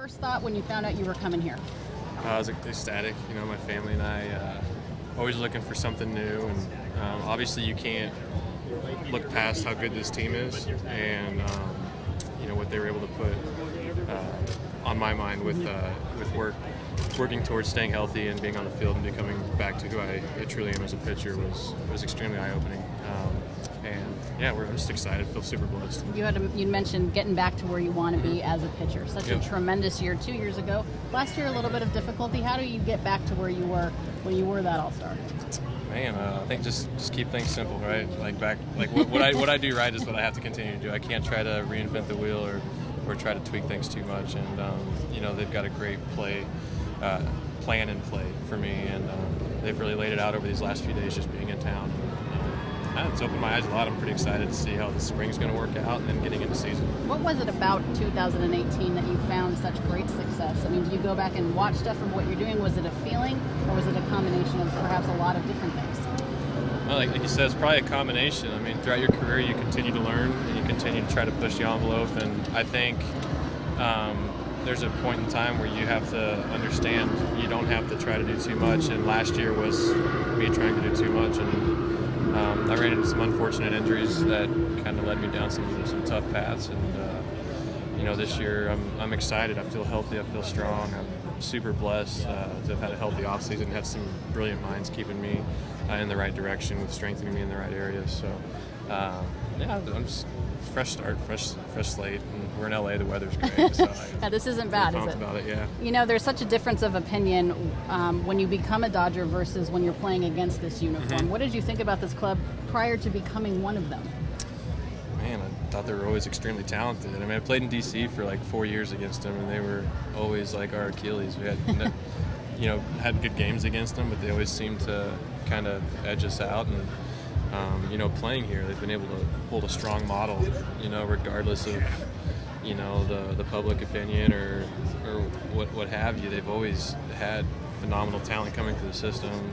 first thought when you found out you were coming here? I was ecstatic. You know, my family and I always looking for something new, and obviously you can't look past how good this team is, and you know what they were able to put on my mind with working towards staying healthy and being on the field and becoming back to who I truly am as a pitcher was extremely eye-opening. And yeah, I'm just excited. Feel super blessed. You mentioned getting back to where you want to be as a pitcher. Such a tremendous year 2 years ago. Last year, a little bit of difficulty. How do you get back to where you were when you were that All-Star? Man, I think just keep things simple, right? What I do right is what I have to continue to do. I can't try to reinvent the wheel or try to tweak things too much. And you know, they've got a great plan in play for me, and they've really laid it out over these last few days just being in town. It's opened my eyes a lot. I'm pretty excited to see how the spring's going to work out and then getting into season. What was it about 2018 that you found such great success? I mean, do you go back and watch stuff of what you're doing? Was it a feeling, or was it a combination of perhaps a lot of different things? Well, like you said, it's probably a combination. I mean, throughout your career, you continue to learn and you continue to try to push the envelope. And I think there's a point in time where you have to understand you don't have to try to do too much. And last year was me trying to do too much. And I ran into some unfortunate injuries that kind of led me down some tough paths, and you know, this year I'm excited. I feel healthy. I feel strong. I'm super blessed to have had a healthy offseason. Had some brilliant minds keeping me in the right direction, with strengthening me in the right areas. So yeah, I'm just fresh start, fresh slate. And we're in LA. The weather's great. So yeah, this isn't bad, is it? About it, yeah. You know, there's such a difference of opinion when you become a Dodger versus when you're playing against this uniform. Mm-hmm. What did you think about this club prior to becoming one of them? Man, I thought they were always extremely talented. I mean, I played in DC for like 4 years against them, and they were always like our Achilles. We had, you know, had good games against them, but they always seemed to kind of edge us out. And you know, playing here, they've been able to hold a strong model, you know, regardless of, you know, the public opinion or what have you. They've always had phenomenal talent coming through the system.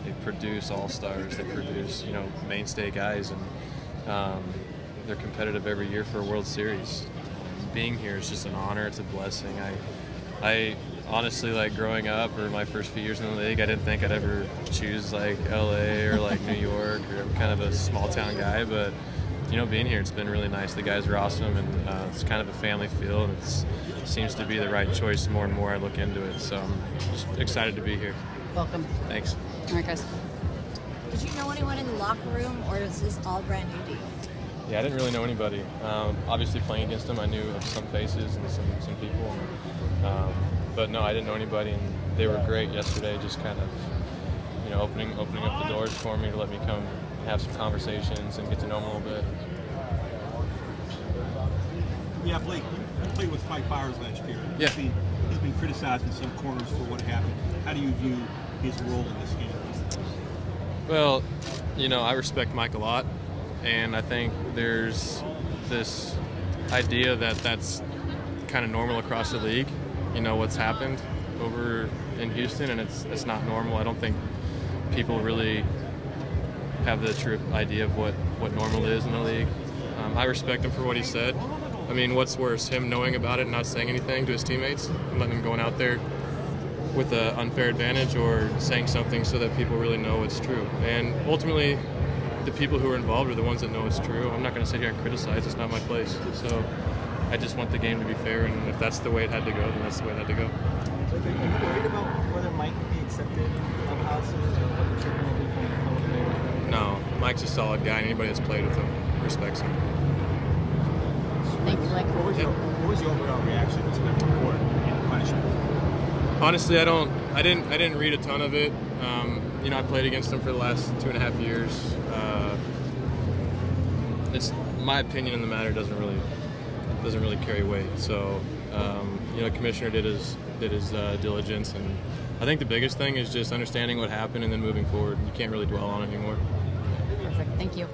They produce all-stars. They produce, you know, mainstay guys, and they're competitive every year for a World Series. Being here is just an honor. It's a blessing. I honestly, like, growing up or my first few years in the league, I didn't think I'd ever choose like LA or like New York, or I'm kind of a small town guy, but you know, being here, it's been really nice. The guys are awesome, and it's kind of a family feel, and it seems to be the right choice more and more I look into it. So I'm just excited to be here. Welcome. Thanks. All right, guys. Did you know anyone in the locker room, or is this all brand new to you? Yeah, I didn't really know anybody. Obviously, playing against them, I knew of some faces and some people. But no, I didn't know anybody, and they were great yesterday. Just kind of, you know, opening up the doors for me to let me come have some conversations and get to know them a little bit. Yeah, Blake, you played with Mike Bowers last year. Yeah. He's been criticized in some corners for what happened. How do you view his role in this game? Well, you know, I respect Mike a lot, and I think there's this idea that that's kind of normal across the league. You know, what's happened over in Houston, and it's not normal. I don't think people really have the true idea of what normal is in the league. I respect him for what he said. I mean, what's worse, him knowing about it and not saying anything to his teammates and letting them going out there with an unfair advantage, or saying something so that people really know it's true? And ultimately, the people who are involved are the ones that know it's true. I'm not going to sit here and criticize. It's not my place. So I just want the game to be fair, and if that's the way it had to go, then that's the way it had to go. So are you worried about whether Mike can be accepted in clubhouses, or what the treatment will be from the fellow players? No, Mike's a solid guy, and anybody that's played with him respects him. Thank you, Blake. What was your overall reaction to the report and the punishment? Honestly, I didn't read a ton of it. You know, I played against him for the last 2.5 years. It's my opinion in the matter doesn't really carry weight. So, you know, the commissioner did his diligence, and I think the biggest thing is just understanding what happened and then moving forward. You can't really dwell on it anymore. Perfect. Thank you.